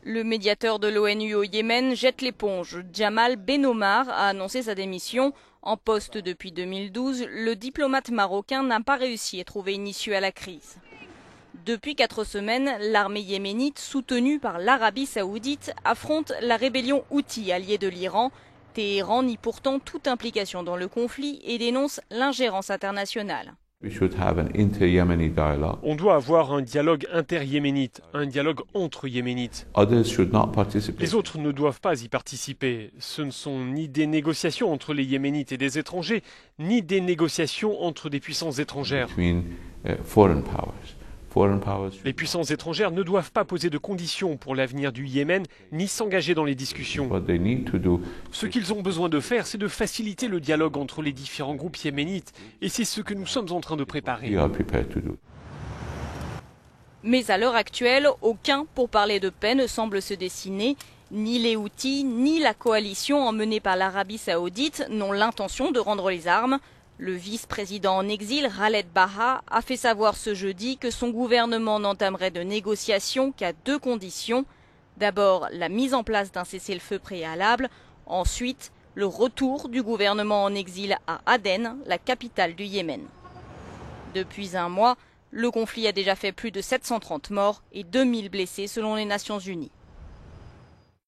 Le médiateur de l'ONU au Yémen jette l'éponge. Jamal Ben Omar a annoncé sa démission. En poste depuis 2012, le diplomate marocain n'a pas réussi à trouver une issue à la crise. Depuis 4 semaines, l'armée yéménite, soutenue par l'Arabie saoudite, affronte la rébellion Houthi, alliée de l'Iran. Téhéran nie pourtant toute implication dans le conflit et dénonce l'ingérence internationale. On doit avoir un dialogue inter-yéménite, un dialogue entre yéménites. Les autres ne doivent pas y participer. Ce ne sont ni des négociations entre les yéménites et des étrangers, ni des négociations entre des puissances étrangères. Les puissances étrangères ne doivent pas poser de conditions pour l'avenir du Yémen, ni s'engager dans les discussions. Ce qu'ils ont besoin de faire, c'est de faciliter le dialogue entre les différents groupes yéménites, et c'est ce que nous sommes en train de préparer. Mais à l'heure actuelle, aucun pourparler de paix ne semble se dessiner. Ni les Houthis, ni la coalition emmenée par l'Arabie saoudite n'ont l'intention de rendre les armes. Le vice-président en exil, Khaled Baha, a fait savoir ce jeudi que son gouvernement n'entamerait de négociations qu'à 2 conditions. D'abord, la mise en place d'un cessez-le-feu préalable. Ensuite, le retour du gouvernement en exil à Aden, la capitale du Yémen. Depuis un mois, le conflit a déjà fait plus de 730 morts et 2000 blessés selon les Nations Unies.